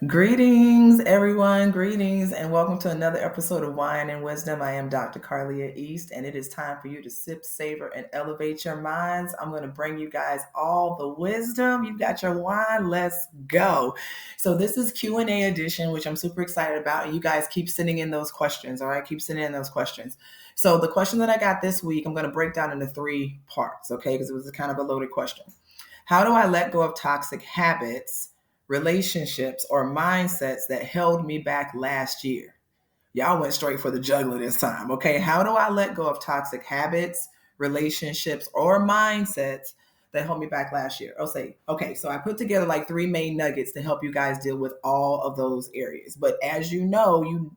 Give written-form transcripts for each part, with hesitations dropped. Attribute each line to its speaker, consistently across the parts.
Speaker 1: Greetings, everyone. Greetings, and welcome to another episode of Wine and Wisdom. I am Dr. Carlia East, and it is time for you to sip, savor, and elevate your minds. I'm going to bring you guys all the wisdom. You got your wine. Let's go. So this is Q&A edition, which I'm super excited about. And you guys keep sending in those questions. All right, keep sending in those questions. So the question that I got this week, I'm going to break down into 3 parts. Okay, because it was kind of a loaded question. How do I let go of toxic habits, relationships, or mindsets that held me back last year? Y'all went straight for the jugular this time. Okay. How do I let go of toxic habits, relationships, or mindsets that held me back last year? I'll say, okay, so I put together like 3 main nuggets to help you guys deal with all of those areas. But as you know, you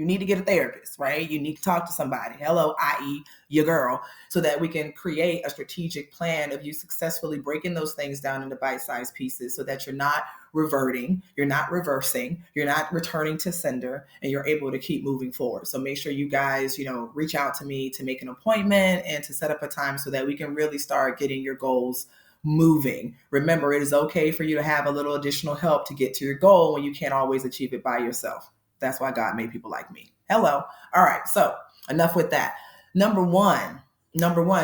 Speaker 1: need to get a therapist, right? You need to talk to somebody. Hello, i.e., your girl, so that we can create a strategic plan of you successfully breaking those things down into bite-sized pieces so that you're not reverting, you're not reversing, you're not returning to sender, and you're able to keep moving forward. So make sure you guys, reach out to me to make an appointment and to set up a time so that we can really start getting your goals moving. Remember, it is okay for you to have a little additional help to get to your goal when you can't always achieve it by yourself. That's why God made people like me. Hello. All right. So enough with that. Number one,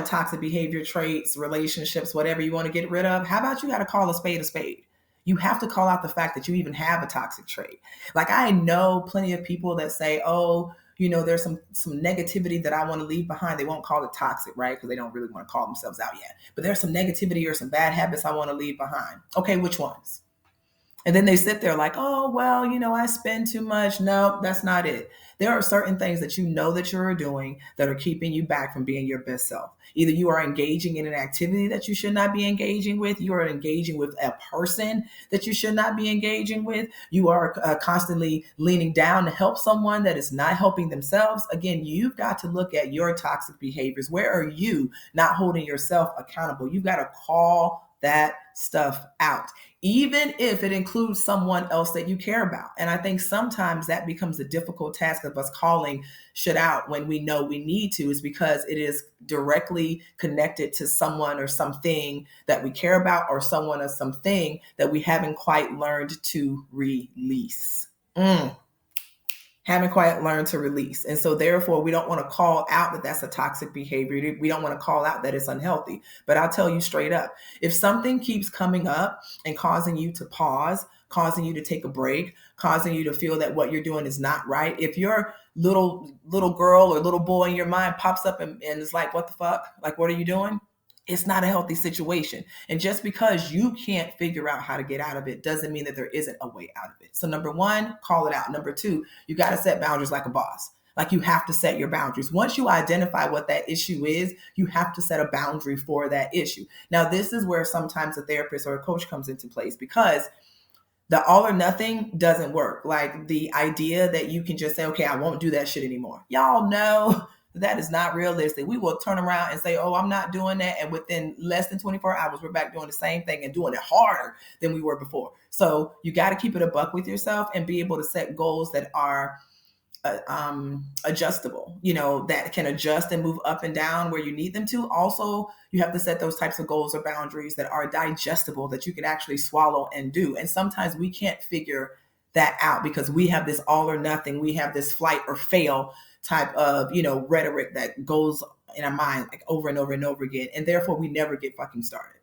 Speaker 1: toxic behavior traits, relationships, whatever you want to get rid of. How about you got to call a spade a spade? You have to call out the fact that you even have a toxic trait. Like I know plenty of people that say, oh, there's some negativity that I want to leave behind. They won't call it toxic, right? Because they don't really want to call themselves out yet. But there's some negativity or some bad habits I want to leave behind. Okay, which ones? And then they sit there like, oh, well, I spend too much. No, that's not it. There are certain things that you know that you're doing that are keeping you back from being your best self. Either you are engaging in an activity that you should not be engaging with. You are engaging with a person that you should not be engaging with. You are constantly leaning down to help someone that is not helping themselves. Again, you've got to look at your toxic behaviors. Where are you not holding yourself accountable? You've got to call that stuff out, even if it includes someone else that you care about. And I think sometimes that becomes a difficult task of us calling shit out when we know we need to, is because it is directly connected to someone or something that we care about, or someone or something that we haven't quite learned to release. Haven't quite learned to release. And so therefore, we don't want to call out that that's a toxic behavior. We don't want to call out that it's unhealthy. But I'll tell you straight up, if something keeps coming up and causing you to pause, causing you to take a break, causing you to feel that what you're doing is not right, if your little girl or little boy in your mind pops up and is like, what the fuck? Like, what are you doing? It's not a healthy situation. And just because you can't figure out how to get out of it doesn't mean that there isn't a way out of it. So number 1, call it out. Number 2, you got to set boundaries like a boss. Like you have to set your boundaries. Once you identify what that issue is, you have to set a boundary for that issue. Now, this is where sometimes a therapist or a coach comes into place, because the all or nothing doesn't work. Like the idea that you can just say, okay, I won't do that shit anymore. Y'all know that is not realistic. We will turn around and say, oh, I'm not doing that. And within less than 24 hours, we're back doing the same thing and doing it harder than we were before. So you got to keep it a buck with yourself and be able to set goals that are adjustable, that can adjust and move up and down where you need them to. Also, you have to set those types of goals or boundaries that are digestible, that you can actually swallow and do. And sometimes we can't figure that out because we have this all or nothing. We have this flight or fail type of, rhetoric that goes in our mind like over and over and over again. And therefore we never get fucking started.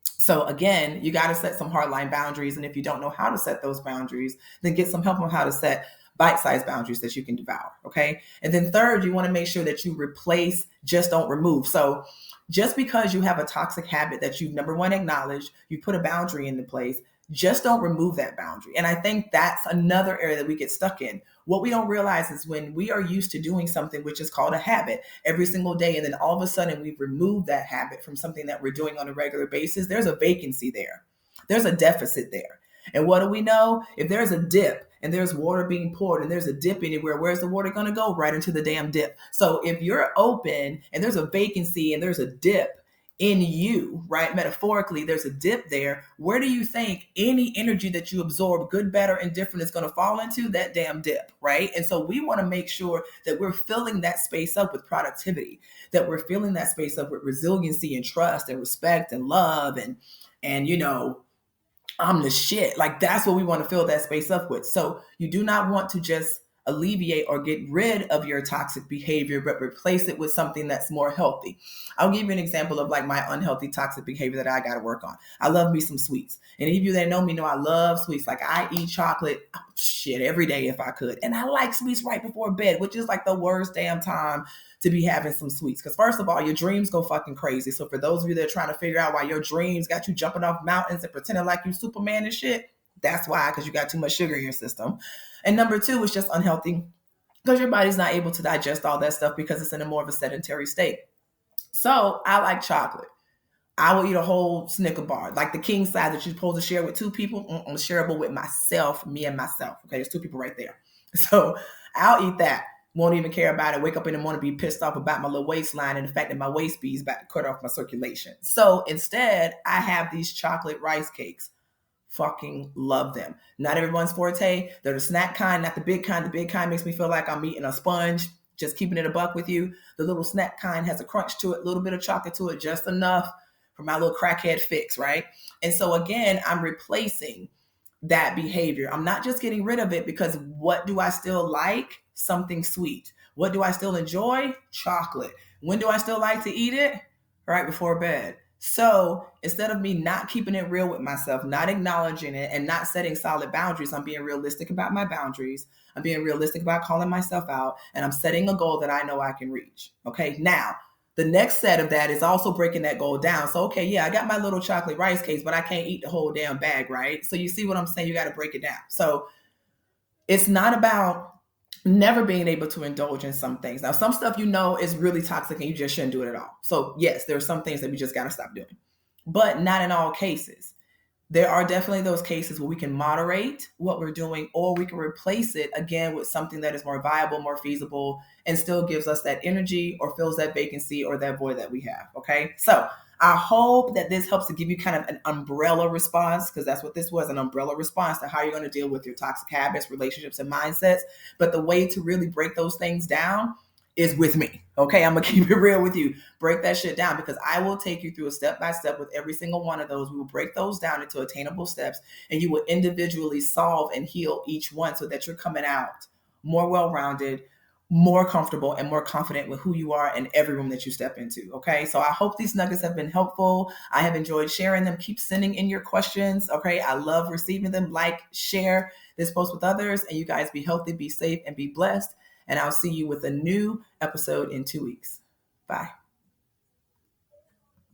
Speaker 1: So again, you got to set some hardline boundaries. And if you don't know how to set those boundaries, then get some help on how to set bite-sized boundaries that you can devour. Okay. And then third, you want to make sure that you replace, just don't remove. So just because you have a toxic habit that you've, number 1, acknowledged, you put a boundary into place, just don't remove that boundary. And I think that's another area that we get stuck in. What we don't realize is when we are used to doing something, which is called a habit, every single day, and then all of a sudden we've removed that habit from something that we're doing on a regular basis, there's a vacancy there. There's a deficit there. And what do we know? If there's a dip and there's water being poured and there's a dip anywhere, where's the water going to go? Right into the damn dip. So if you're open and there's a vacancy and there's a dip in you, right? Metaphorically, there's a dip there. Where do you think any energy that you absorb, good, better, indifferent, is going to fall into? That damn dip, right? And so we want to make sure that we're filling that space up with productivity, that we're filling that space up with resiliency and trust and respect and love and I'm the shit. Like that's what we want to fill that space up with. So you do not want to just alleviate or get rid of your toxic behavior, but replace it with something that's more healthy. I'll give you an example of like my unhealthy toxic behavior that I got to work on. I love me some sweets. And any of you that know me know I love sweets. Like I eat chocolate shit every day if I could. And I like sweets right before bed, which is like the worst damn time to be having some sweets. Because first of all, your dreams go fucking crazy. So for those of you that are trying to figure out why your dreams got you jumping off mountains and pretending like you Superman and shit, that's why, because you got too much sugar in your system. And number two is just unhealthy because your body's not able to digest all that stuff because it's in a more of a sedentary state. So I like chocolate. I will eat a whole Snicker bar, like the king size that you're supposed to share with two people. Shareable with myself, me and myself. Okay, there's two people right there. So I'll eat that. Won't even care about it. Wake up in the morning, be pissed off about my little waistline and the fact that my waist bead is about to cut off my circulation. So instead, I have these chocolate rice cakes. Fucking love them. Not everyone's forte. They're the snack kind, not the big kind. The big kind makes me feel like I'm eating a sponge. Just keeping it a buck with you. The little snack kind has a crunch to it, a little bit of chocolate to it, just enough for my little crackhead fix, right? And so again, I'm replacing that behavior. I'm not just getting rid of it because what do I still like? Something sweet. What do I still enjoy? Chocolate. When do I still like to eat it? Right before bed. So instead of me not keeping it real with myself, not acknowledging it and not setting solid boundaries, I'm being realistic about my boundaries. I'm being realistic about calling myself out, and I'm setting a goal that I know I can reach. Okay. Now, the next set of that is also breaking that goal down. So, okay, yeah, I got my little chocolate rice cakes, but I can't eat the whole damn bag, right? So you see what I'm saying? You got to break it down. So it's not about never being able to indulge in some things. Now, some stuff is really toxic and you just shouldn't do it at all. So yes, there are some things that we just got to stop doing, but not in all cases. There are definitely those cases where we can moderate what we're doing, or we can replace it again with something that is more viable, more feasible, and still gives us that energy or fills that vacancy or that void that we have. Okay. So I hope that this helps to give you kind of an umbrella response, because that's what this was, an umbrella response to how you're going to deal with your toxic habits, relationships, and mindsets. But the way to really break those things down is with me. Okay, I'm gonna keep it real with you. Break that shit down, because I will take you through a step by step with every single one of those. We will break those down into attainable steps, and you will individually solve and heal each one so that you're coming out more well-rounded, more comfortable, and more confident with who you are in every room that you step into. Okay, so I hope these nuggets have been helpful. I have enjoyed sharing them. Keep sending in your questions. Okay, I love receiving them. Like, share this post with others, and you guys be healthy, be safe, and be blessed. And I'll see you with a new episode in 2 weeks. Bye.